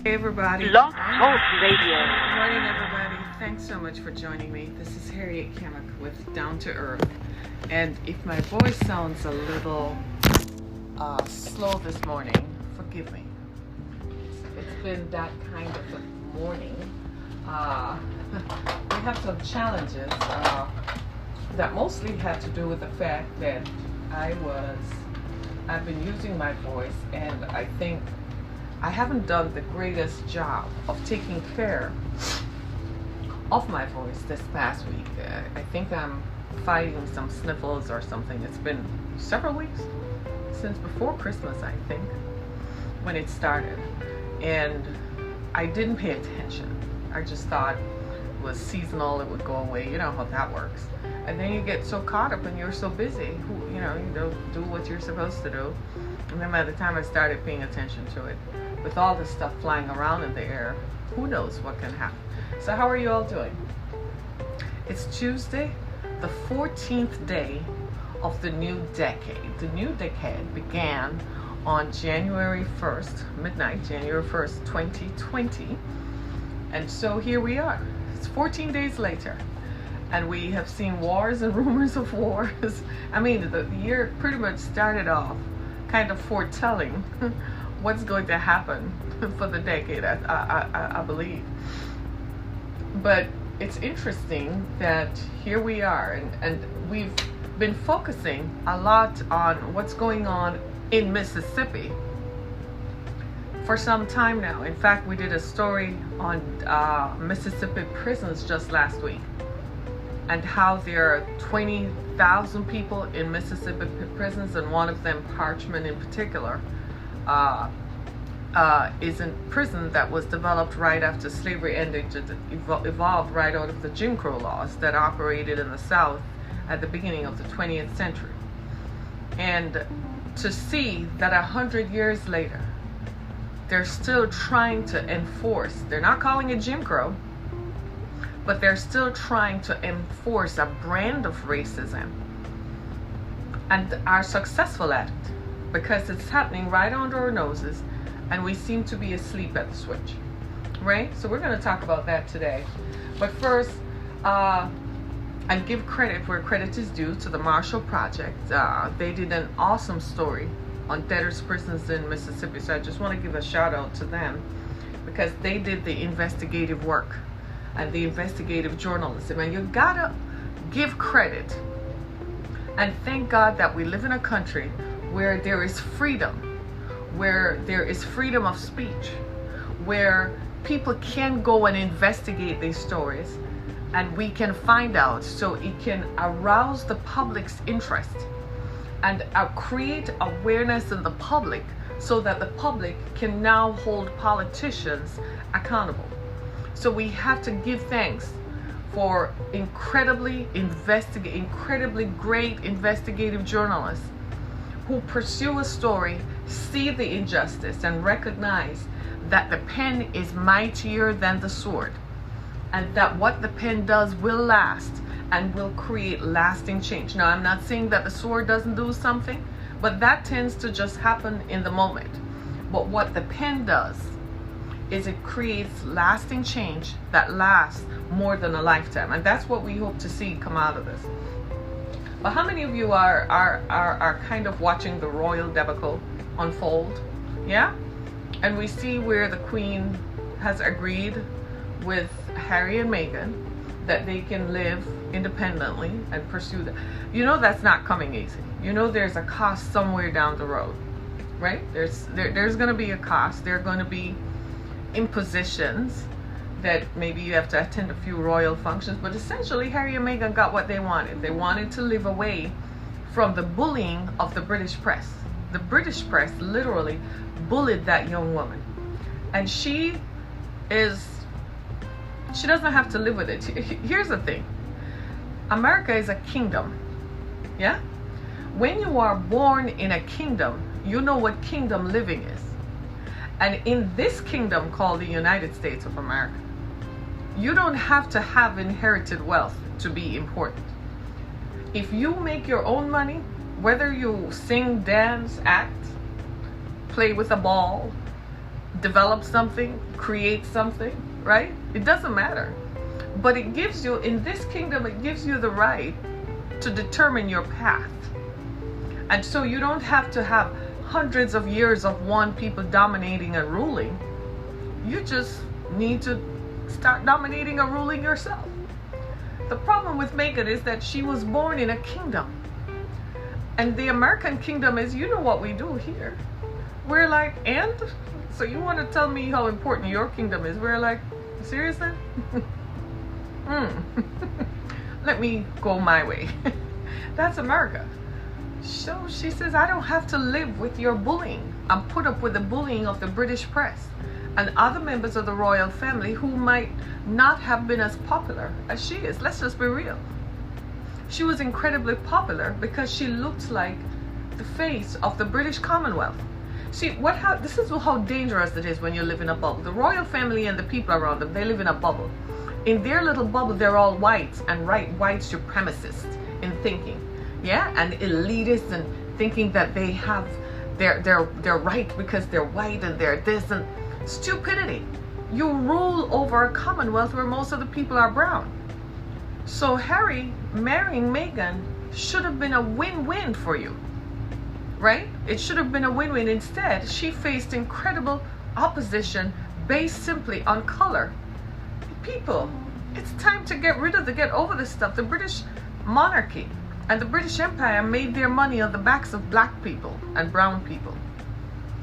Hey everybody. Blog Talk Radio. Good morning everybody. Thanks so much for joining me. This is Harriet Kamek with Down to Earth. And if my voice sounds a little slow this morning, forgive me. It's been that kind of a morning. We have some challenges that mostly had to do with the fact that I've been using my voice, and I think I haven't done the greatest job of taking care of my voice this past week. I think I'm fighting some sniffles or something. It's been several weeks since before Christmas, I think, when it started. And I didn't pay attention. I just thought it was seasonal, it would go away. You know how that works. And then you get so caught up and you're so busy, you don't do what you're supposed to do. And then by the time I started paying attention to it, with all this stuff flying around in the air, who knows what can happen. So how are you all doing? It's Tuesday, the 14th day of the new decade. The new decade began on January 1st, midnight, January 1st, 2020. And so here we are. It's 14 days later. And we have seen wars and rumors of wars. I mean, the year pretty much started off kind of foretelling what's going to happen for the decade, I believe. But it's interesting that here we are, and we've been focusing a lot on what's going on in Mississippi for some time now. In fact, we did a story on Mississippi prisons just last week, and how there are 20,000 people in Mississippi prisons, and one of them, Parchman in particular, is in prison that was developed right after slavery ended, evolved right out of the Jim Crow laws that operated in the South at the beginning of the 20th century. And to see that 100 years later, they're still trying to enforce, they're not calling it Jim Crow, but they're still trying to enforce a brand of racism, and are successful at it because it's happening right under our noses, and we seem to be asleep at the switch, right? So we're going to talk about that today. But first, and give credit where credit is due to the Marshall Project. They did an awesome story on debtors' prisons in Mississippi, so I just want to give a shout out to them because they did the investigative work and the investigative journalism, and you gotta give credit and thank God that we live in a country where there is freedom, where there is freedom of speech, where people can go and investigate these stories, and we can find out, so it can arouse the public's interest and create awareness in the public, so that the public can now hold politicians accountable. So we have to give thanks for incredibly great investigative journalists who pursue a story, see the injustice, and recognize that the pen is mightier than the sword, and that what the pen does will last and will create lasting change. Now, I'm not saying that the sword doesn't do something, but that tends to just happen in the moment. But what the pen does is it creates lasting change that lasts more than a lifetime, and that's what we hope to see come out of this. But how many of you are kind of watching the royal debacle unfold? Yeah, and we see where the Queen has agreed with Harry and Meghan that they can live independently and pursue that. You know that's not coming easy. You know there's a cost somewhere down the road, right? There's going to be a cost. There are going to be impositions that maybe you have to attend a few royal functions, but essentially Harry and Meghan got what they wanted. They wanted to live away from the bullying of the British press. The British press literally bullied that young woman, and she doesn't have to live with it. Here's the thing. America is a kingdom. Yeah? When you are born in a kingdom, you know what kingdom living is. And in this kingdom called the United States of America, you don't have to have inherited wealth to be important. If you make your own money, whether you sing, dance, act, play with a ball, develop something, create something, right? It doesn't matter. But it gives you, in this kingdom, it gives you the right to determine your path. And so you don't have to have hundreds of years of one people dominating and ruling. You just need to start dominating and ruling yourself. The problem with Megan is that she was born in a kingdom. And the American kingdom is, you know what we do here. We're like, and? So you want to tell me how important your kingdom is? We're like, seriously? Let me go my way. That's America. So she says, I don't have to live with your bullying. I'm put up with the bullying of the British press and other members of the royal family who might not have been as popular as she is. Let's just be real. She was incredibly popular because she looked like the face of the British Commonwealth. See, this is how dangerous it is when you live in a bubble. The royal family and the people around them, they live in a bubble. In their little bubble, they're all white and white supremacists in thinking. Yeah, and elitists and thinking that they have, they're right because they're white and they're this, and stupidity. You rule over a commonwealth where most of the people are brown. So Harry marrying Meghan should have been a win-win for you, right? It should have been a win-win. Instead, she faced incredible opposition based simply on color. People, it's time to get over this stuff. The British monarchy and the British Empire made their money on the backs of black people and brown people.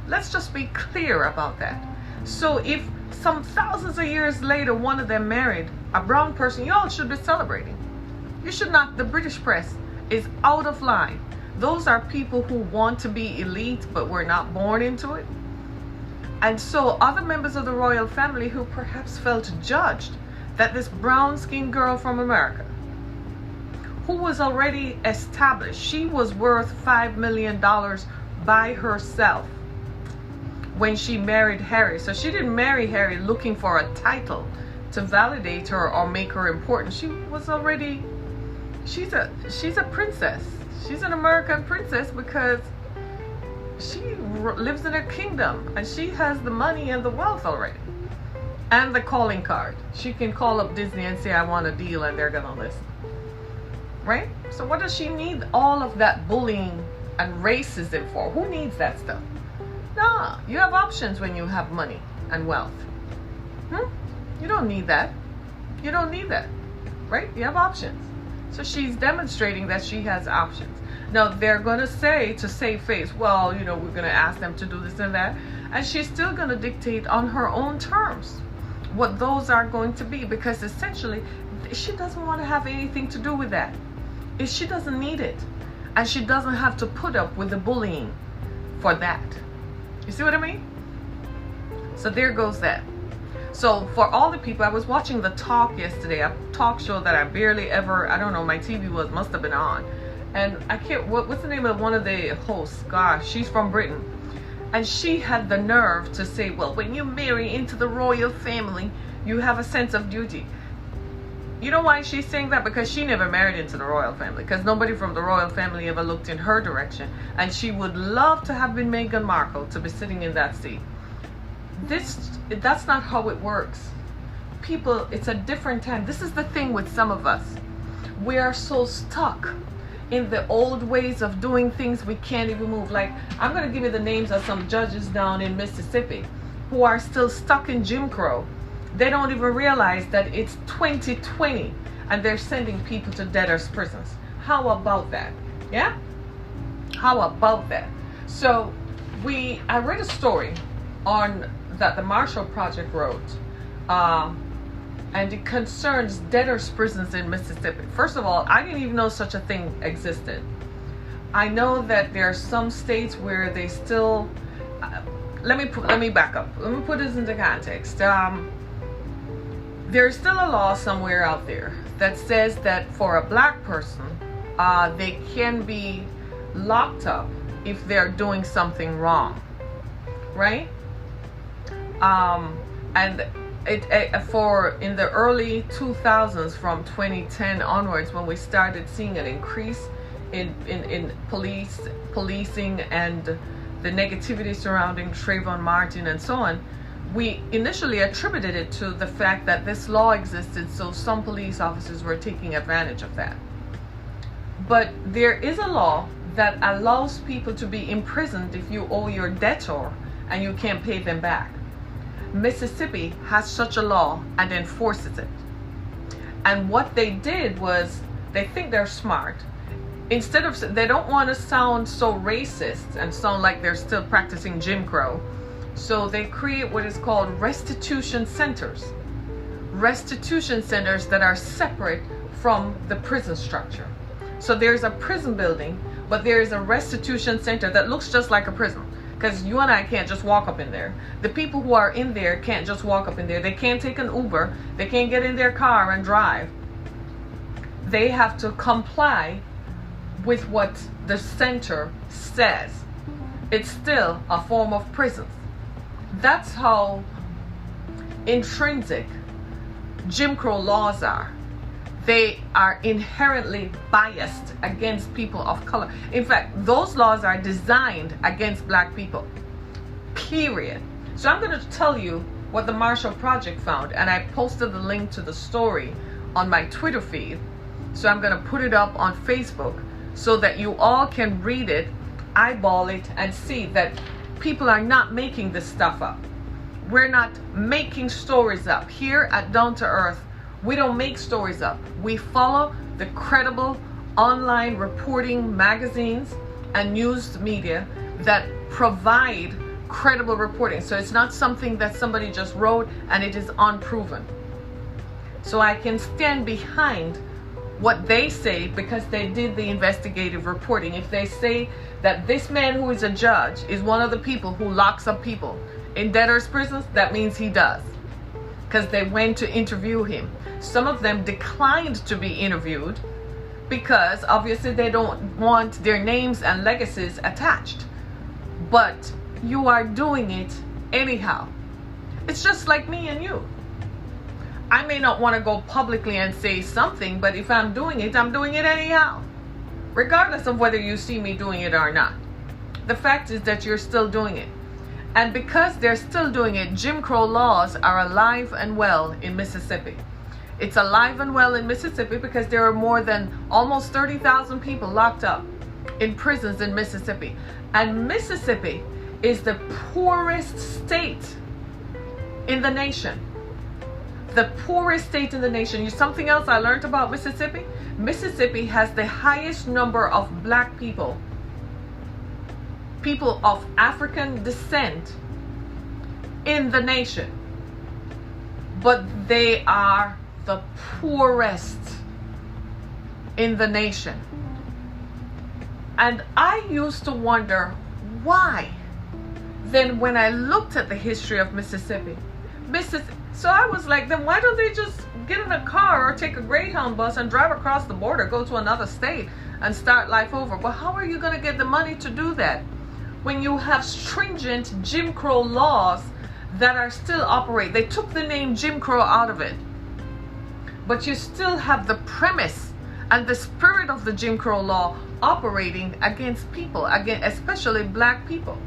Let's just be clear about that. So if some thousands of years later one of them married a brown person, you all should be celebrating. You should not. The British press is out of line. Those are people who want to be elite but were not born into it. And so other members of the royal family who perhaps felt judged that this brown-skinned girl from America, who was already established, she was worth $5 million by herself when she married Harry. So she didn't marry Harry looking for a title to validate her or make her important. She was already, she's a princess. She's an American princess because she lives in a kingdom and she has the money and the wealth already. And the calling card. She can call up Disney and say, I want a deal, and they're gonna listen. Right? So what does she need all of that bullying and racism for? Who needs that stuff? Nah, you have options when you have money and wealth. You don't need that. You don't need that. Right? You have options. So she's demonstrating that she has options. Now they're going to say, to save face, well, you know, we're going to ask them to do this and that. And she's still going to dictate on her own terms what those are going to be, because essentially she doesn't want to have anything to do with that. She doesn't need it. And she doesn't have to put up with the bullying for that. You see what I mean? So there goes that. So for all the people, I was watching The Talk yesterday, a talk show that I barely ever, I don't know, my TV must have been on. And I can't, what's the name of one of the hosts? Gosh, she's from Britain. And she had the nerve to say, well, when you marry into the royal family, you have a sense of duty. You know why she's saying that? Because she never married into the royal family. Because nobody from the royal family ever looked in her direction. And she would love to have been Meghan Markle, to be sitting in that seat. That's not how it works. People, it's a different time. This is the thing with some of us. We are so stuck in the old ways of doing things, we can't even move. Like, I'm going to give you the names of some judges down in Mississippi who are still stuck in Jim Crow. They don't even realize that it's 2020 and they're sending people to debtors' prisons. How about that? Yeah? How about that? So I read a story on that the Marshall Project wrote, and it concerns debtors' prisons in Mississippi. First of all, I didn't even know such a thing existed. I know that there are some states where they still, let me back up. Let me put this into context. There's still a law somewhere out there that says that for a black person, they can be locked up if they're doing something wrong, right? And in the early 2000s, from 2010 onwards, when we started seeing an increase in policing and the negativity surrounding Trayvon Martin and so on, we initially attributed it to the fact that this law existed, so some police officers were taking advantage of that. But there is a law that allows people to be imprisoned if you owe your debtor and you can't pay them back. Mississippi has such a law and enforces it. And what they did was, they think they're smart. Instead of, they don't want to sound so racist and sound like they're still practicing Jim Crow. So they create what is called restitution centers. Restitution centers that are separate from the prison structure. So there's a prison building, but there is a restitution center that looks just like a prison. Because you and I can't just walk up in there. The people who are in there can't just walk up in there. They can't take an Uber. They can't get in their car and drive. They have to comply with what the center says. It's still a form of prison. That's how intrinsic Jim Crow laws are. They are inherently biased against people of color. In fact, those laws are designed against black people, period. So I'm going to tell you what the Marshall Project found, and I posted the link to the story on my Twitter feed. So I'm going to put it up on Facebook so that you all can read it, eyeball it, and see that people are not making this stuff up. We're not making stories up. Here at Down to Earth, we don't make stories up. We follow the credible online reporting magazines and news media that provide credible reporting. So it's not something that somebody just wrote and it is unproven. So I can stand behind what they say because they did the investigative reporting. If they say that this man who is a judge is one of the people who locks up people in debtors' prisons, that means he does, because they went to interview him. Some of them declined to be interviewed because obviously they don't want their names and legacies attached. But you are doing it anyhow. It's just like me and you. I may not want to go publicly and say something, but if I'm doing it anyhow, regardless of whether you see me doing it or not. The fact is that you're still doing it. And because they're still doing it, Jim Crow laws are alive and well in Mississippi. It's alive and well in Mississippi because there are more than almost 30,000 people locked up in prisons in Mississippi. And Mississippi is the poorest state in the nation. The poorest state in the nation. Something else I learned about Mississippi? Mississippi has the highest number of black people, people of African descent in the nation. But they are the poorest in the nation. And I used to wonder why. Then when I looked at the history of Mississippi, so I was like, then why don't they just get in a car or take a Greyhound bus and drive across the border, go to another state and start life over? But how are you going to get the money to do that when you have stringent Jim Crow laws that are still operate? They took the name Jim Crow out of it, but you still have the premise and the spirit of the Jim Crow law operating against people, especially black people.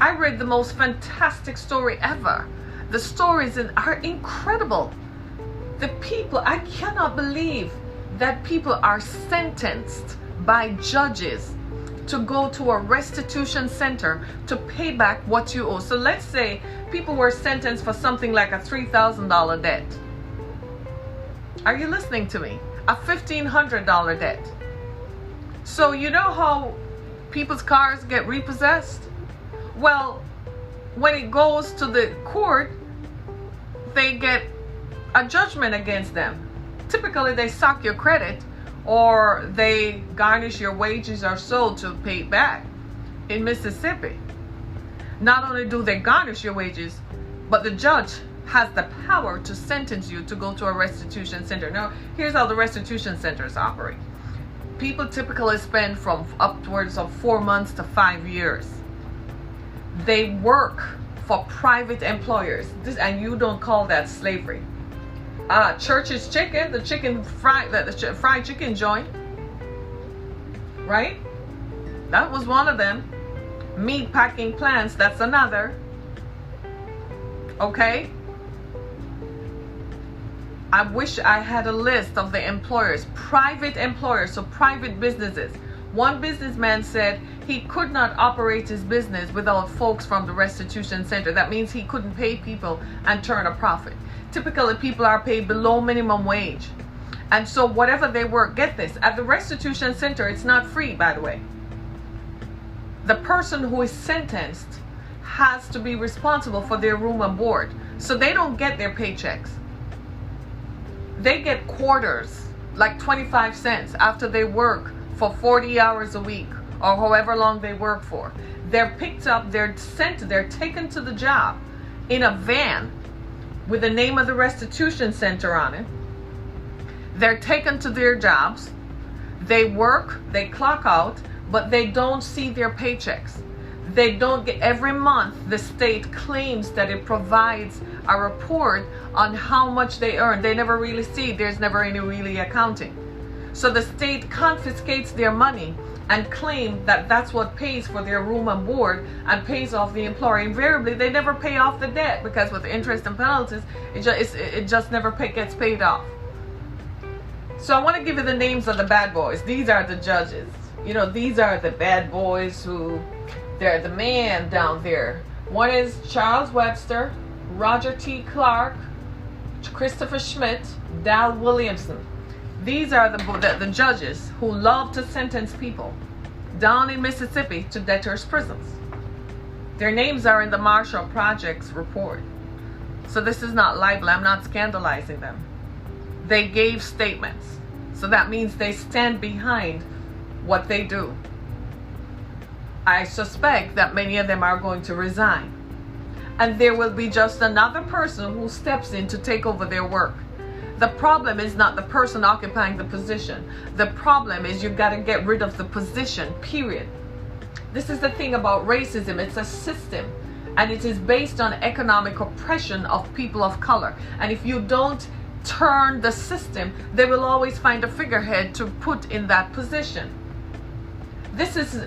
I read the most fantastic story ever. The stories are incredible. The people, I cannot believe that people are sentenced by judges to go to a restitution center to pay back what you owe. So let's say people were sentenced for something like a $3,000 debt. Are you listening to me? A $1,500 debt. So you know how people's cars get repossessed? Well, when it goes to the court, they get a judgment against them. Typically, they suck your credit or they garnish your wages or so to pay it back. In Mississippi, not only do they garnish your wages, but the judge has the power to sentence you to go to a restitution center. Now, here's how the restitution centers operate. People typically spend from upwards of 4 months to 5 years. They work for private employers, and you don't call that slavery. Church's Chicken, the fried chicken joint, right? That was one of them. Meat packing plants, that's another. Okay? I wish I had a list of the employers, private employers, so private businesses. One businessman said he could not operate his business without folks from the restitution center. That means he couldn't pay people and turn a profit. Typically, people are paid below minimum wage. And so whatever they work, get this, at the restitution center, it's not free, by the way. The person who is sentenced has to be responsible for their room and board. So they don't get their paychecks. They get quarters, like 25 cents after they work for 40 hours a week or however long they work for. They're picked up, they're taken to the job in a van with the name of the restitution center on it. They're taken to their jobs. They work, they clock out, but they don't see their paychecks. They don't get, every month the state claims that it provides a report on how much they earn. They never really see, there's never any really accounting. So the state confiscates their money and claim that that's what pays for their room and board and pays off the employer. Invariably, they never pay off the debt because with interest and penalties, it just never gets paid off. So I want to give you the names of the bad boys. These are the judges. You know, these are the bad boys who, they're the man down there. One is Charles Webster, Roger T. Clark, Christopher Schmidt, Dal Williamson. These are the judges who love to sentence people down in Mississippi to debtors' prisons. Their names are in the Marshall Project's report. So this is not libel. I'm not scandalizing them. They gave statements. So that means they stand behind what they do. I suspect that many of them are going to resign. And there will be just another person who steps in to take over their work. The problem is not the person occupying the position. The problem is you've got to get rid of the position, period. This is the thing about racism. It's a system. And it is based on economic oppression of people of color. And if you don't turn the system, they will always find a figurehead to put in that position. This is,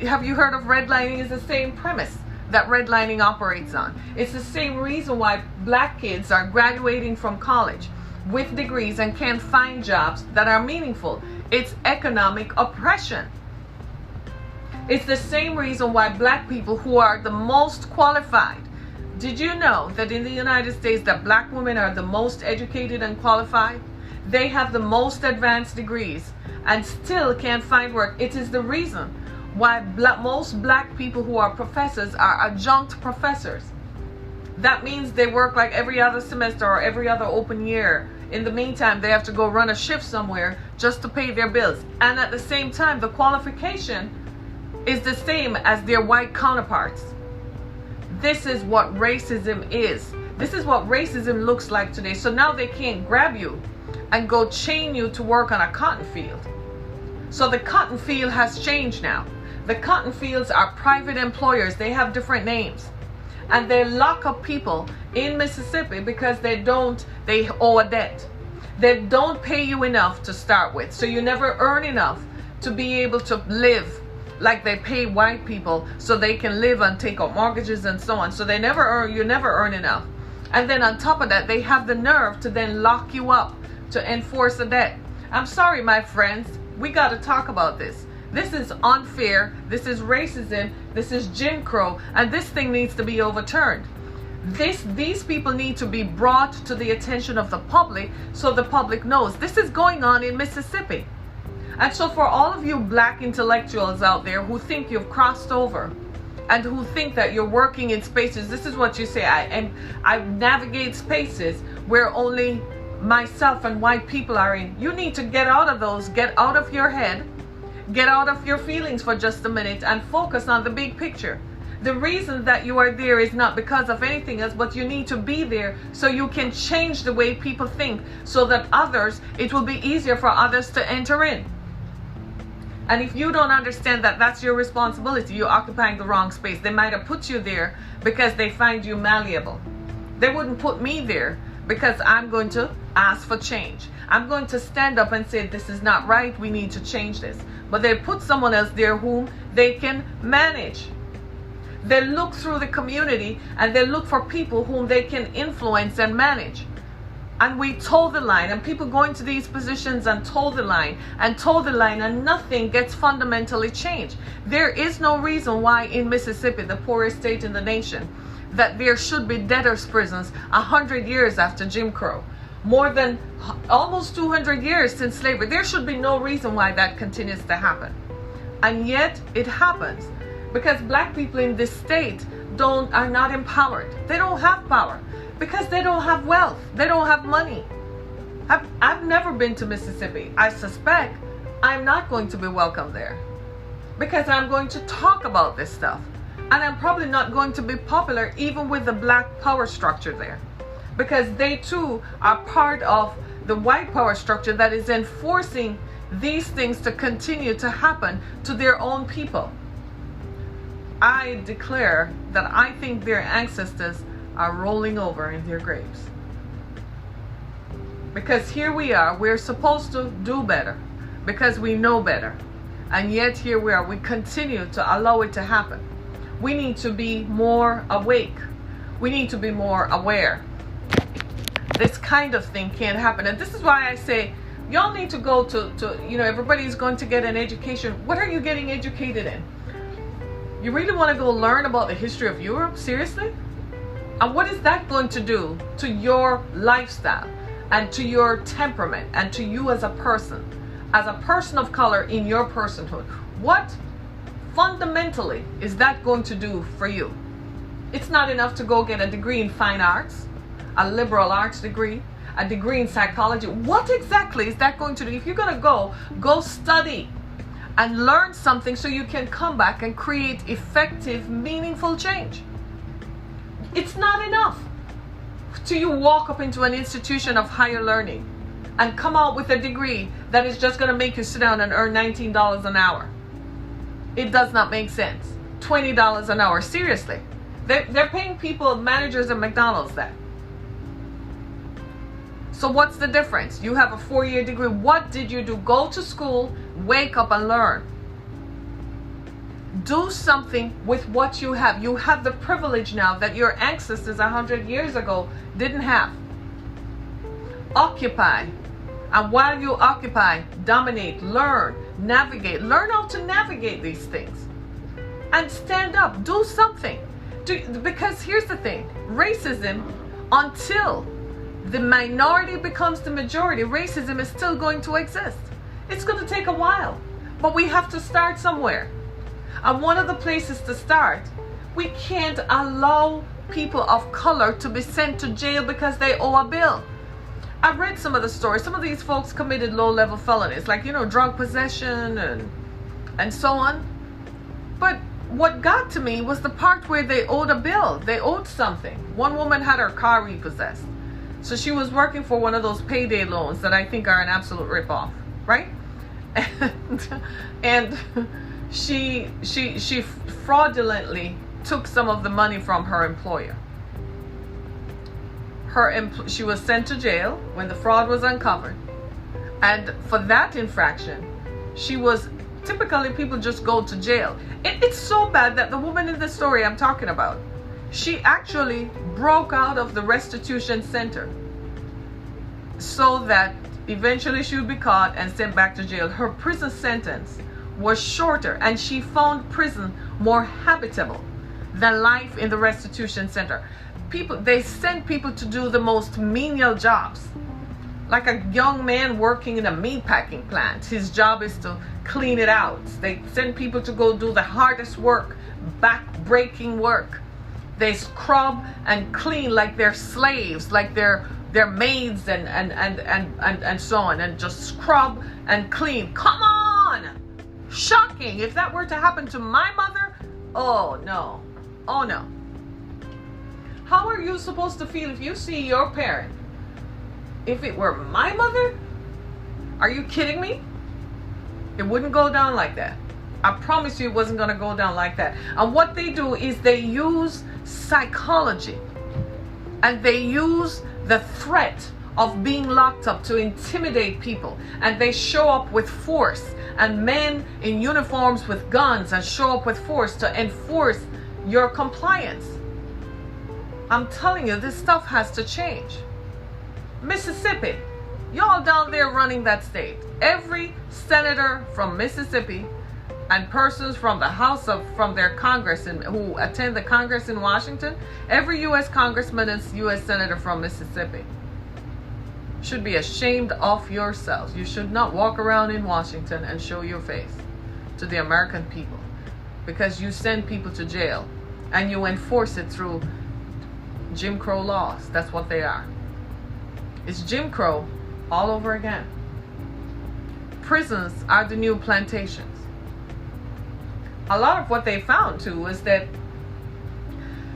have you heard of redlining? It's the same premise that redlining operates on. It's the same reason why black kids are graduating from college with degrees and can't find jobs that are meaningful. It's economic oppression. It's the same reason why black people who are the most qualified. Did you know that in the United States that black women are the most educated and qualified? They have the most advanced degrees and still can't find work. It is the reason why most black people who are professors are adjunct professors. That means they work like every other semester or every other open year. In the meantime, they have to go run a shift somewhere just to pay their bills. And at the same time, the qualification is the same as their white counterparts. This is what racism is. This is what racism looks like today. So now they can't grab you and go chain you to work on a cotton field. So the cotton field has changed now. The cotton fields are private employers. They have different names. And they lock up people in Mississippi because they owe a debt. They don't pay you enough to start with. So you never earn enough to be able to live like they pay white people so they can live and take out mortgages and so on. So you never earn enough. And then on top of that, they have the nerve to then lock you up to enforce a debt. I'm sorry, my friends. We got to talk about this. This is unfair. This is racism. This is Jim Crow. And this thing needs to be overturned. These people need to be brought to the attention of the public so the public knows this is going on in Mississippi. And so for all of you black intellectuals out there who think you've crossed over and who think that you're working in spaces, this is what you say, I navigate spaces where only myself and white people are in. You need to get out of those, get out of your head, get out of your feelings for just a minute and focus on the big picture. The reason that you are there is not because of anything else, but you need to be there so you can change the way people think so that it will be easier for others to enter in. And if you don't understand that that's your responsibility, you're occupying the wrong space. They might have put you there because they find you malleable. They wouldn't put me there because I'm going to ask for change. I'm going to stand up and say, this is not right, we need to change this. But they put someone else there whom they can manage. They look through the community and they look for people whom they can influence and manage. And we toe the line, and people go into these positions and toe the line and toe the line, and nothing gets fundamentally changed. There is no reason why in Mississippi, the poorest state in the nation, that there should be debtors' prisons 100 years after Jim Crow. More than almost 200 years since slavery. There should be no reason why that continues to happen. And yet it happens because black people in this state are not empowered. They don't have power because they don't have wealth. They don't have money. I've never been to Mississippi. I suspect I'm not going to be welcome there because I'm going to talk about this stuff. And I'm probably not going to be popular even with the black power structure there, because they too are part of the white power structure that is enforcing these things to continue to happen to their own people. I declare that I think their ancestors are rolling over in their graves. Because here we are, we're supposed to do better because we know better. And yet here we are, we continue to allow it to happen. We need to be more awake. We need to be more aware. This kind of thing can't happen. And this is why I say, y'all need to go to everybody's going to get an education. What are you getting educated in? You really want to go learn about the history of Europe? Seriously? And what is that going to do to your lifestyle and to your temperament and to you as a person of color in your personhood? What fundamentally is that going to do for you? It's not enough to go get a degree in fine arts, a liberal arts degree, a degree in psychology. What exactly is that going to do? If you're going to go study and learn something so you can come back and create effective, meaningful change. It's not enough to you walk up into an institution of higher learning and come out with a degree that is just going to make you sit down and earn $19 an hour. It does not make sense. $20 an hour, seriously. They're paying people, managers at McDonald's that. So what's the difference? You have a 4-year degree. What did you do? Go to school, wake up and learn. Do something with what you have. You have the privilege now that your ancestors 100 years ago didn't have. Occupy. And while you occupy, dominate, learn, navigate. Learn how to navigate these things. And stand up. Do something. Because here's the thing. Racism, until the minority becomes the majority, racism is still going to exist. It's going to take a while. But we have to start somewhere. And one of the places to start, we can't allow people of color to be sent to jail because they owe a bill. I read some of the stories. Some of these folks committed low-level felonies, like, drug possession and so on. But what got to me was the part where they owed a bill. They owed something. One woman had her car repossessed. So she was working for one of those payday loans that I think are an absolute ripoff, right? And she fraudulently took some of the money from her employer. She was sent to jail when the fraud was uncovered, and for that infraction, typically people just go to jail. It's so bad that the woman in the story I'm talking about, she actually broke out of the restitution center so that eventually she would be caught and sent back to jail. Her prison sentence was shorter, and she found prison more habitable than life in the restitution center. They send people to do the most menial jobs. Like a young man working in a meatpacking plant, his job is to clean it out. They send people to go do the hardest work, back-breaking work. They scrub and clean like they're slaves, like they're maids and so on, and just scrub and clean. Come on! Shocking! If that were to happen to my mother, oh no. Oh no. How are you supposed to feel if you see your parent? If it were my mother? Are you kidding me? It wouldn't go down like that. I promise you it wasn't going to go down like that. And what they do is they use psychology. And they use the threat of being locked up to intimidate people. And they show up with force. And men in uniforms with guns and show up with force to enforce your compliance. I'm telling you, this stuff has to change. Mississippi, y'all down there running that state. Every senator from Mississippi and persons from the from their Congress and who attend the Congress in Washington, every U.S. congressman and U.S. senator from Mississippi should be ashamed of yourselves. You should not walk around in Washington and show your face to the American people, because you send people to jail and you enforce it through Jim Crow laws. That's what they are. It's Jim Crow all over again. Prisons are the new plantations. A lot of what they found too is that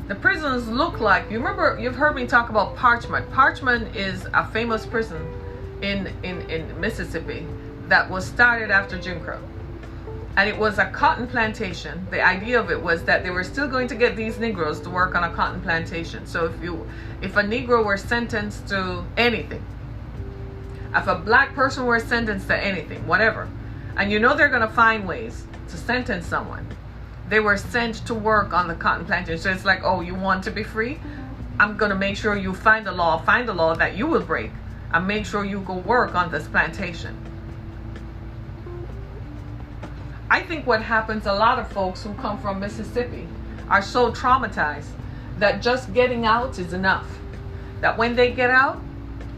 the prisons look like, you remember, you've heard me talk about Parchment. Parchment is a famous prison in Mississippi that was started after Jim Crow. And it was a cotton plantation. The idea of it was that they were still going to get these Negroes to work on a cotton plantation. So if a Negro were sentenced to anything, if a black person were sentenced to anything, whatever, and you know they're going to find ways to sentence someone, they were sent to work on the cotton plantation. So it's like, oh, you want to be free? I'm going to make sure you find a law that you will break, and make sure you go work on this plantation. I think what happens, a lot of folks who come from Mississippi are so traumatized that just getting out is enough. That when they get out,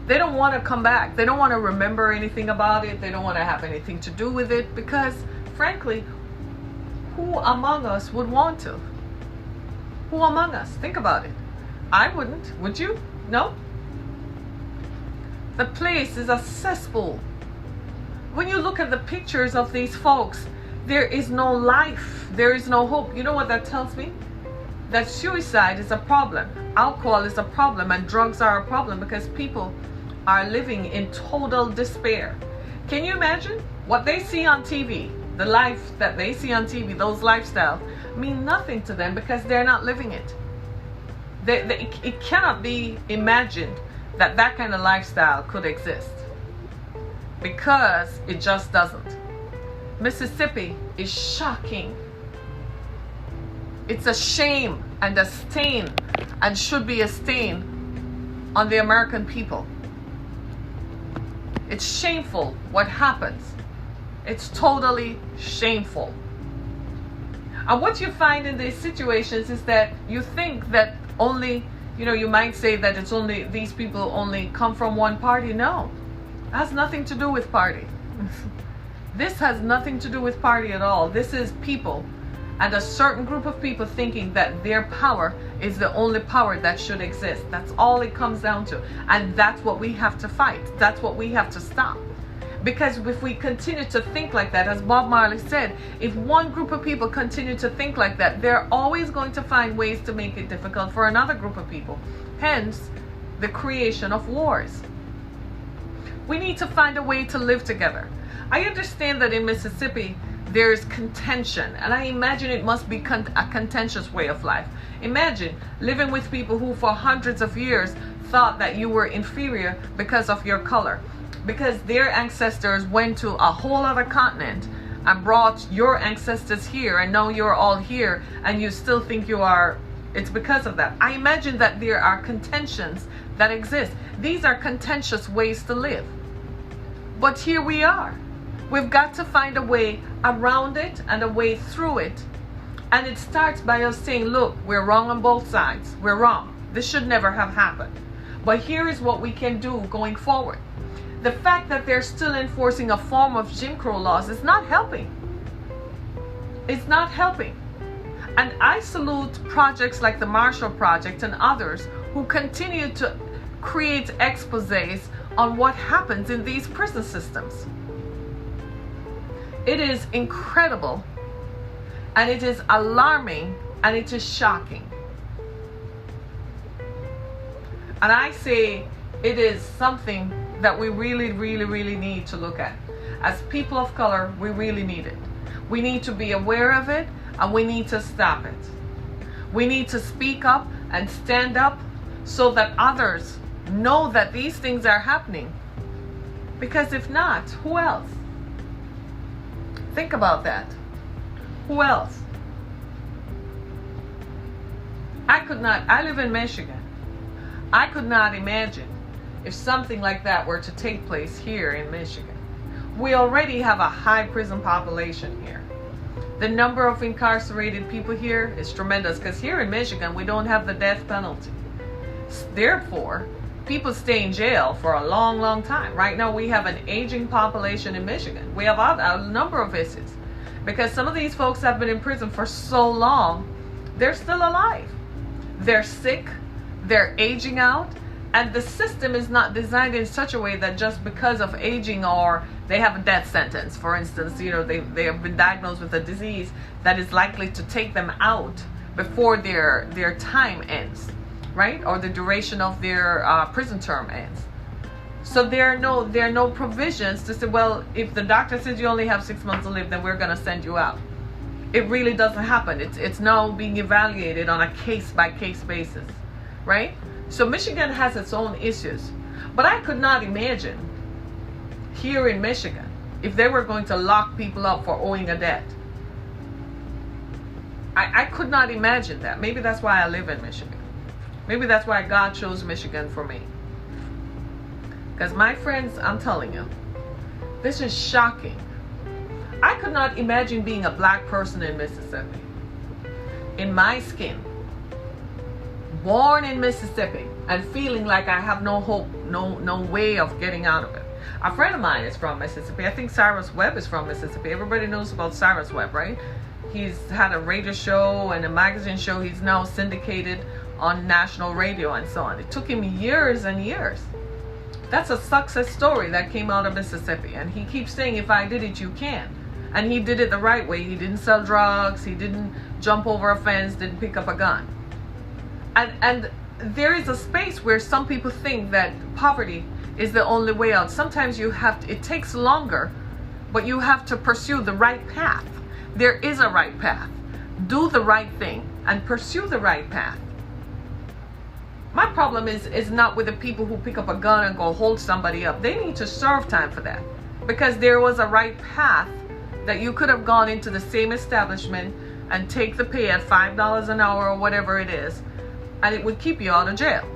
they don't want to come back. They don't want to remember anything about it. They don't want to have anything to do with it, because, frankly, who among us would want to? Who among us? Think about it. I wouldn't. Would you? No? The place is a cesspool. When you look at the pictures of these folks, there is no life. There is no hope. You know what that tells me? That suicide is a problem. Alcohol is a problem, and drugs are a problem, because people are living in total despair. Can you imagine what they see on TV? The life that they see on TV, those lifestyles, mean nothing to them because they're not living it. It cannot be imagined that that kind of lifestyle could exist, because it just doesn't. Mississippi is shocking. It's a shame and a stain, and should be a stain on the American people. It's shameful what happens. It's totally shameful. And what you find in these situations is that you think that only, you might say that it's only, these people only come from one party. No, it has nothing to do with party. This has nothing to do with party at all. This is people, and a certain group of people thinking that their power is the only power that should exist. That's all it comes down to. And that's what we have to fight. That's what we have to stop. Because if we continue to think like that, as Bob Marley said, if one group of people continue to think like that, they're always going to find ways to make it difficult for another group of people. Hence, the creation of wars. We need to find a way to live together. I understand that in Mississippi, there is contention, and I imagine it must be a contentious way of life. Imagine living with people who for hundreds of years thought that you were inferior because of your color, because their ancestors went to a whole other continent and brought your ancestors here, and now you're all here and you still think you are. It's because of that. I imagine that there are contentions that exist. These are contentious ways to live. But here we are. We've got to find a way around it and a way through it. And it starts by us saying, look, we're wrong on both sides. We're wrong. This should never have happened. But here is what we can do going forward. The fact that they're still enforcing a form of Jim Crow laws is not helping. It's not helping. And I salute projects like the Marshall Project and others who continue to create exposés on what happens in these prison systems. It is incredible, and it is alarming, and it is shocking. And I say it is something that we really, really, really need to look at. As people of color, we really need it. We need to be aware of it, and we need to stop it. We need to speak up and stand up so that others know that these things are happening. Because if not, who else? Think about that. Who else? I live in Michigan. I could not imagine if something like that were to take place here in Michigan. We already have a high prison population here. The number of incarcerated people here is tremendous because here in Michigan, we don't have the death penalty. Therefore, people stay in jail for a long, long time. Right now, we have an aging population in Michigan. We have a number of issues because some of these folks have been in prison for so long, they're still alive. They're sick, they're aging out, and the system is not designed in such a way that just because of aging or they have a death sentence, for instance, they have been diagnosed with a disease that is likely to take them out before their time ends, right? Or the duration of their prison term ends. So there are no provisions to say, well, if the doctor says you only have 6 months to live, then we're going to send you out. It really doesn't happen. It's now being evaluated on a case-by-case basis, right? So Michigan has its own issues. But I could not imagine here in Michigan if they were going to lock people up for owing a debt. I could not imagine that. Maybe that's why I live in Michigan. Maybe that's why God chose Michigan for me. Because my friends, I'm telling you, this is shocking. I could not imagine being a black person in Mississippi. In my skin. Born in Mississippi and feeling like I have no hope, no way of getting out of it. A friend of mine is from Mississippi. I think Cyrus Webb is from Mississippi. Everybody knows about Cyrus Webb, right? He's had a radio show and a magazine show. He's now syndicated on national radio and so on. It took him years and years. That's a success story that came out of Mississippi. And he keeps saying, if I did it, you can. And he did it the right way. He didn't sell drugs. He didn't jump over a fence, didn't pick up a gun. And there is a space where some people think that poverty is the only way out. Sometimes it takes longer, but you have to pursue the right path. There is a right path. Do the right thing and pursue the right path. My problem is not with the people who pick up a gun and go hold somebody up. They need to serve time for that because there was a right path that you could have gone into the same establishment and take the pay at $5 an hour or whatever it is, and it would keep you out of jail.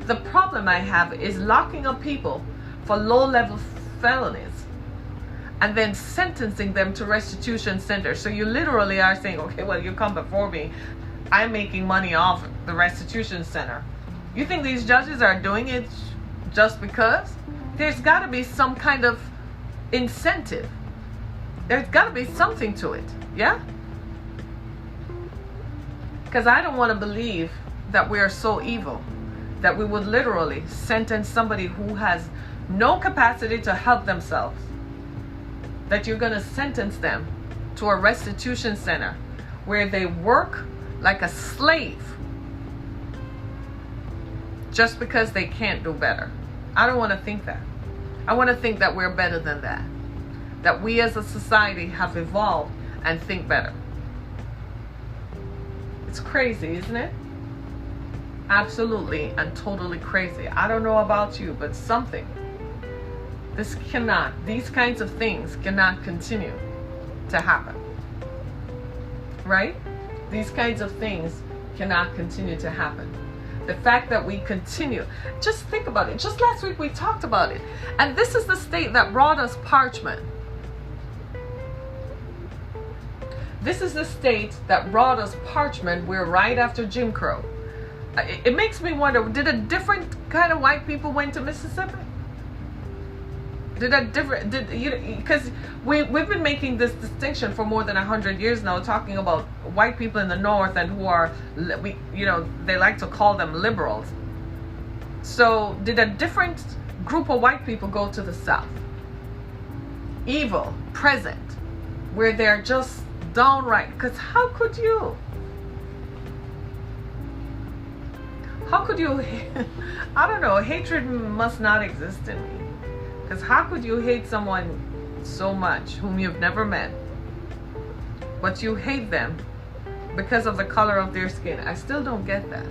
The problem I have is locking up people for low-level felonies and then sentencing them to restitution centers. So you literally are saying, okay, well, you come before me. I'm making money off the restitution center. You think these judges are doing it just because? There's got to be some kind of incentive. There's got to be something to it, yeah? Because I don't want to believe that we are so evil that we would literally sentence somebody who has no capacity to help themselves, that you're going to sentence them to a restitution center where they work like a slave just because they can't do better. I don't want to think that. I want to think that we're better than that. That we as a society have evolved and think better. It's crazy, isn't it? Absolutely and totally crazy. I don't know about you, but these kinds of things cannot continue to happen. Right? These kinds of things cannot continue to happen. The fact that we continue, just think about it. Just last week we talked about it. And this is the state that brought us parchment. This is the state that brought us parchment. We're right after Jim Crow. It makes me wonder, did a different kind of white people went to Mississippi? Because we've been making this distinction for more than 100 years now, talking about white people in the North and who are, they like to call them liberals. So did a different group of white people go to the South? Evil, present, where they're just downright, because how could you, I don't know, hatred must not exist in me. Because how could you hate someone so much whom you've never met, but you hate them because of the color of their skin? I still don't get that.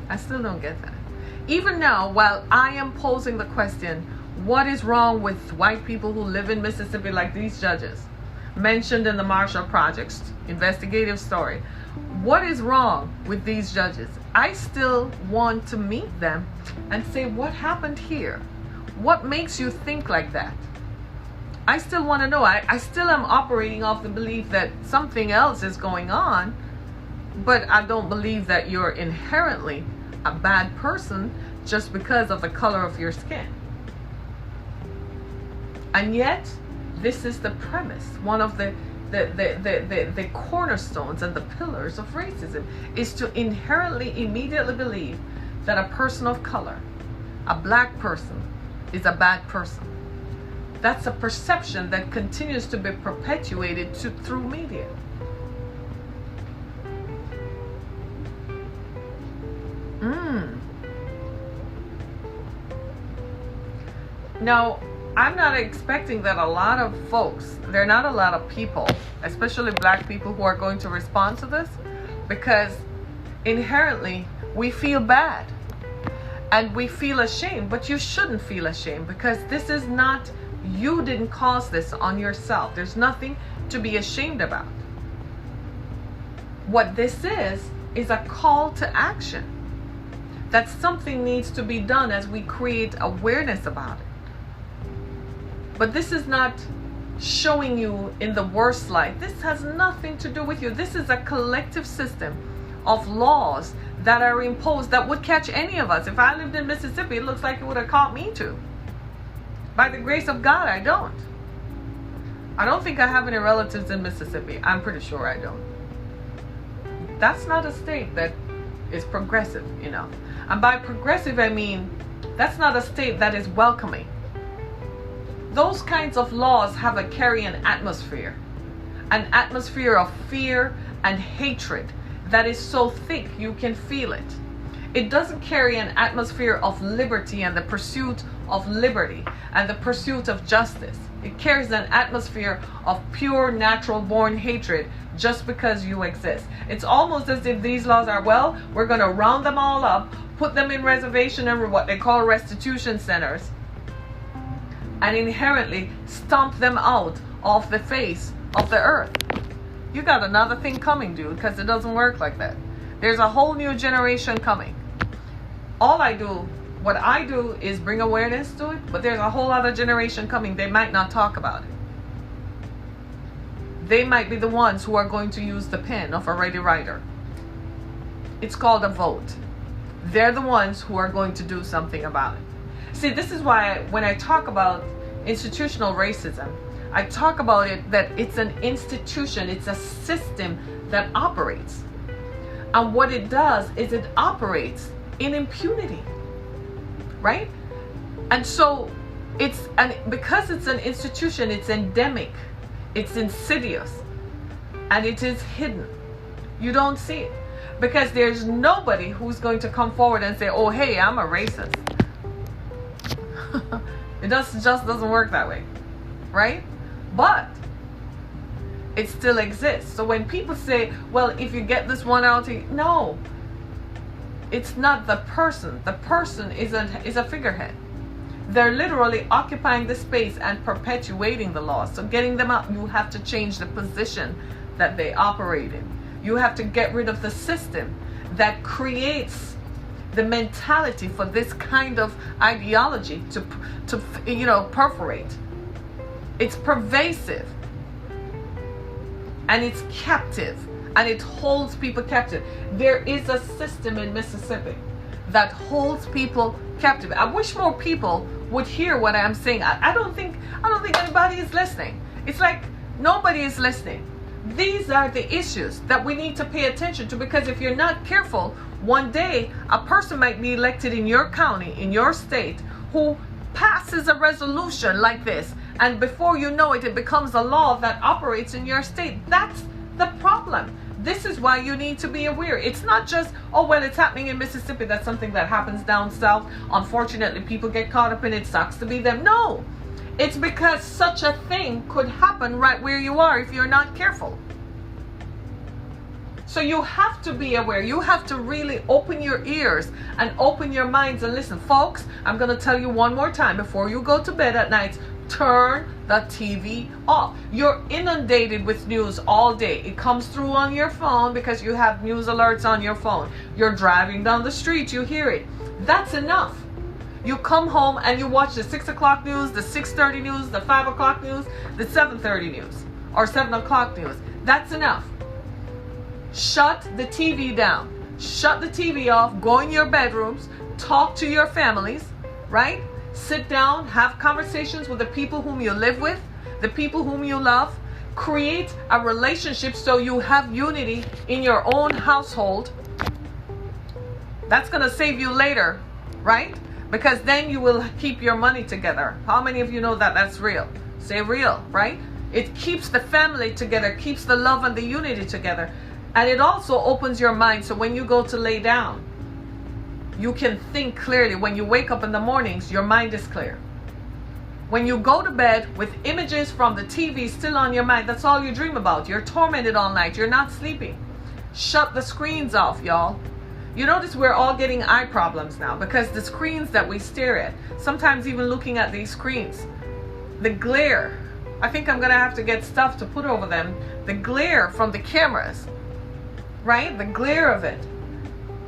I still don't get that. Even now, while I am posing the question, what is wrong with white people who live in Mississippi like these judges? mentioned in the Marshall Project's investigative story. What is wrong with these judges? I still want to meet them and say, what happened here? What makes you think like that? I still want to know. I still am operating off the belief that something else is going on, but I don't believe that you're inherently a bad person just because of the color of your skin. And yet, this is the premise. One of the cornerstones and the pillars of racism is to inherently, immediately believe that a person of color, a black person, is a bad person. That's a perception that continues to be perpetuated through media. Now, I'm not expecting that a lot of folks, there are not a lot of people, especially black people, who are going to respond to this, because inherently we feel bad and we feel ashamed. But you shouldn't feel ashamed, because this is not, you didn't cause this on yourself. There's nothing to be ashamed about. What this is a call to action. That something needs to be done as we create awareness about it. But this is not showing you in the worst light. This has nothing to do with you. This is a collective system of laws that are imposed that would catch any of us. If I lived in Mississippi, it looks like it would have caught me too. By the grace of God, I don't. I don't think I have any relatives in Mississippi. I'm pretty sure I don't. That's not a state that is progressive enough. And by progressive, I mean that's not a state that is welcoming. Those kinds of laws carry an atmosphere of fear and hatred that is so thick you can feel it. It doesn't carry an atmosphere of liberty and the pursuit of liberty and the pursuit of justice. It carries an atmosphere of pure natural born hatred just because you exist. It's almost as if these laws are, well, we're going to round them all up, put them in reservation and what they call restitution centers, and inherently stomp them out of the face of the earth. You got another thing coming, dude, because it doesn't work like that. There's a whole new generation coming. What I do is bring awareness to it, but there's a whole other generation coming. They might not talk about it. They might be the ones who are going to use the pen of a ready writer. It's called a vote. They're the ones who are going to do something about it. See, this is why when I talk about institutional racism, I talk about it that it's an institution, it's a system that operates. And what it does is it operates in impunity, right? And so because it's an institution, it's endemic, it's insidious, and it is hidden. You don't see it because there's nobody who's going to come forward and say, oh, hey, I'm a racist. It just doesn't work that way, right? But it still exists. So when people say, well, if you get this one out, no, it's not the person. The person is a figurehead. They're literally occupying the space and perpetuating the law. So getting them out, you have to change the position that they operate in. You have to get rid of the system that creates the mentality for this kind of ideology to perforate. It's pervasive and it's captive and it holds people captive. There is a system in Mississippi that holds people captive. I wish more people would hear what I'm saying. I don't think anybody is listening. It's like nobody is listening. These are the issues that we need to pay attention to, because if you're not careful, one day a person might be elected in your county, in your state, who passes a resolution like this, and before you know it, it becomes a law that operates in your state. That's the problem. This is why you need to be aware. It's not just, oh, well, it's happening in Mississippi. That's something that happens down south. Unfortunately, people get caught up in it. Sucks to be them. No, it's because such a thing could happen right where you are if you're not careful. So you have to be aware. You have to really open your ears and open your minds and listen. Folks, I'm going to tell you one more time before you go to bed at night, Turn the TV off. You're inundated with news all day. It comes through on your phone because you have news alerts on your phone. You're driving down the street, you hear it. That's enough. You come home and you watch the 6 o'clock news, the 6:30 news, the 5 o'clock news, the 7:30 news, or 7 o'clock news. That's enough. Shut the TV down. Shut the TV off. Go in your bedrooms. Talk to your families, right? Sit down, have conversations with the people whom you live with, the people whom you love. Create a relationship so you have unity in your own household. That's going to save you later, right? Because then you will keep your money together. How many of you know that that's real? Say real, right? It keeps the family together, keeps the love and the unity together. And it also opens your mind so when you go to lay down, you can think clearly. When you wake up in the mornings, your mind is clear. When you go to bed with images from the TV still on your mind, that's all you dream about. You're tormented all night. You're not sleeping. Shut the screens off, y'all. You notice we're all getting eye problems now because the screens that we stare at, sometimes even looking at these screens, the glare, I think I'm going to have to get stuff to put over them. The glare from the cameras, right? The glare of it.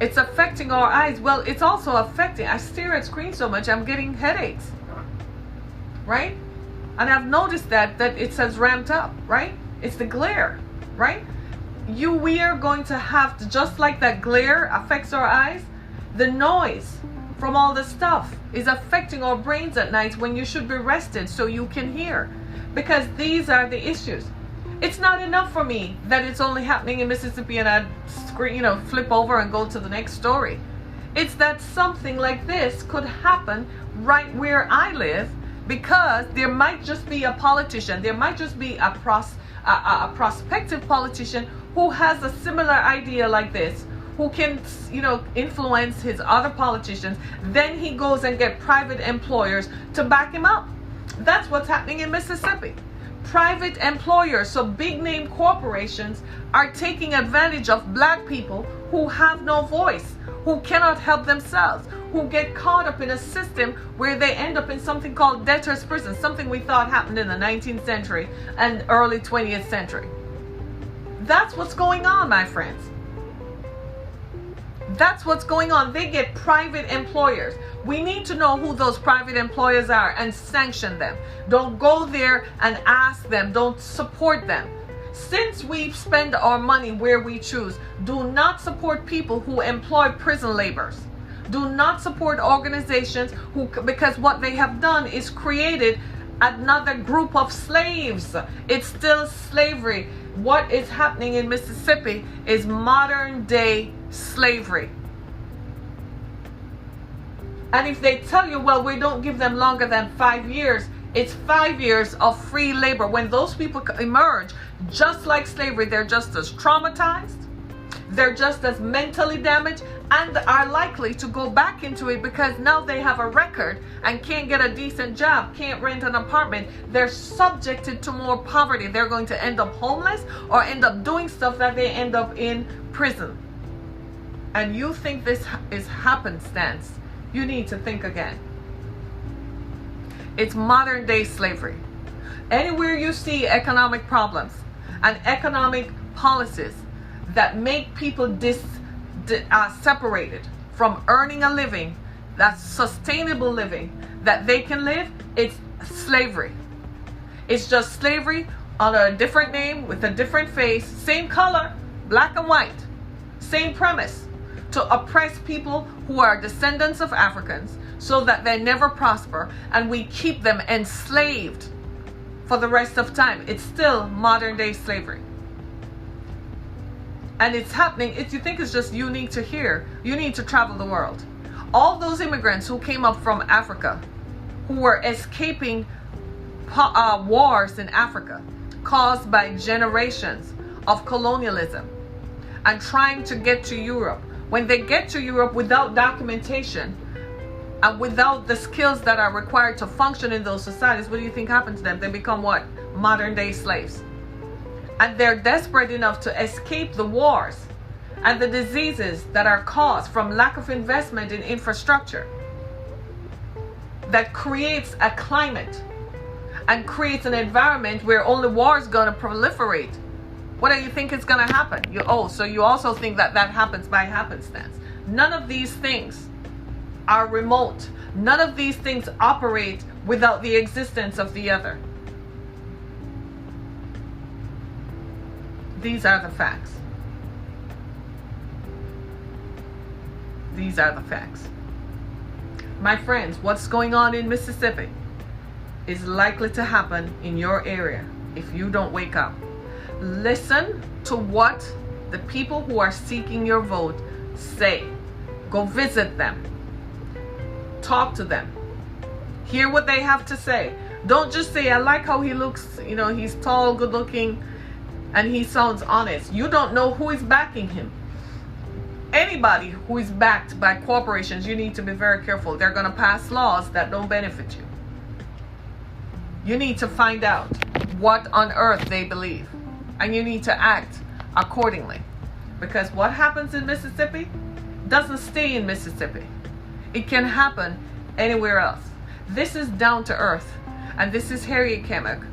It's affecting our eyes. Well, it's also affecting, I stare at screens so much, I'm getting headaches, right? And I've noticed that it has ramped up, right? It's the glare, right? We are going to have to, just like that glare affects our eyes, the noise from all the stuff is affecting our brains at night when you should be rested so you can hear. Because these are the issues. It's not enough for me that it's only happening in Mississippi and I flip over and go to the next story. It's that something like this could happen right where I live because there might just be a politician, there might just be a prospective politician who has a similar idea like this, who can, influence his other politicians. Then he goes and get private employers to back him up. That's what's happening in Mississippi. Private employers, so big name corporations, are taking advantage of black people who have no voice, who cannot help themselves, who get caught up in a system where they end up in something called debtor's prison, something we thought happened in the 19th century and early 20th century. That's what's going on, my friends. That's what's going on. They get private employers. We need to know who those private employers are and sanction them. Don't go there and ask them. Don't support them. Since we spend our money where we choose, do not support people who employ prison laborers. Do not support organizations because what they have done is created another group of slaves. It's still slavery. What is happening in Mississippi is modern day slavery. And if they tell you, well, we don't give them longer than 5 years, it's 5 years of free labor. When those people emerge, just like slavery, they're just as traumatized, they're just as mentally damaged, and are likely to go back into it because now they have a record and can't get a decent job, can't rent an apartment. They're subjected to more poverty. They're going to end up homeless or end up doing stuff that they end up in prison. And you think this is happenstance, you need to think again. It's modern day slavery. Anywhere you see economic problems and economic policies that make people separated from earning a living, that's sustainable living, that they can live, it's slavery. It's just slavery on a different name with a different face, same color, black and white, same premise, to oppress people who are descendants of Africans so that they never prosper and we keep them enslaved for the rest of time. It's still modern day slavery. And it's happening. If you think it's just unique to here, you need to travel the world. All those immigrants who came up from Africa, who were escaping wars in Africa caused by generations of colonialism and trying to get to Europe. When they get to Europe without documentation and without the skills that are required to function in those societies, what do you think happened to them? They become what? Modern day slaves. And they're desperate enough to escape the wars and the diseases that are caused from lack of investment in infrastructure that creates a climate and create an environment where only war is going to proliferate, what do you think is going to happen? So you also think that that happens by happenstance. None of these things are remote. None of these things operate without the existence of the other. These are the facts. These are the facts. My friends, what's going on in Mississippi is likely to happen in your area if you don't wake up. Listen to what the people who are seeking your vote say. Go visit them. Talk to them. Hear what they have to say. Don't just say, I like how he looks, he's tall, good looking, and he sounds honest. You don't know who is backing him. Anybody who is backed by corporations, you need to be very careful. They're going to pass laws that don't benefit you. You need to find out what on earth they believe, and you need to act accordingly. Because what happens in Mississippi doesn't stay in Mississippi. It can happen anywhere else. This is Down to Earth, and this is Harriet Kemick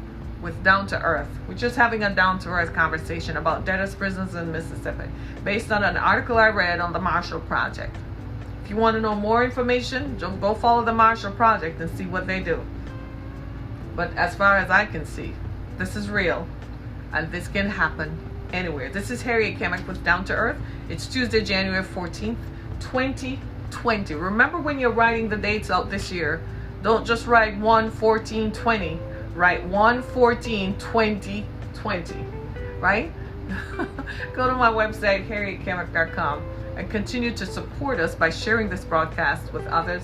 with Down to Earth. We're just having a down to earth conversation about debtors' prisons in Mississippi based on an article I read on the Marshall Project. If you want to know more information, just go follow the Marshall Project and see what they do. But as far as I can see, this is real, and this can happen anywhere. This is Harriet Kemick with Down to Earth. It's Tuesday, January 14th, 2020. Remember, when you're writing the dates out this year, don't just write 1/14/20. Write 1/14/2020, right? Go to my website, harrietkemick.com, and continue to support us by sharing this broadcast with others,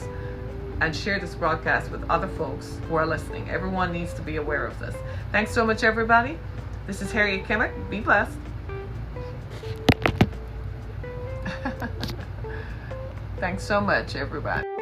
and share this broadcast with other folks who are listening. Everyone needs to be aware of this. Thanks so much, everybody. This is Harriet Kemick. Be blessed. Thanks so much, everybody.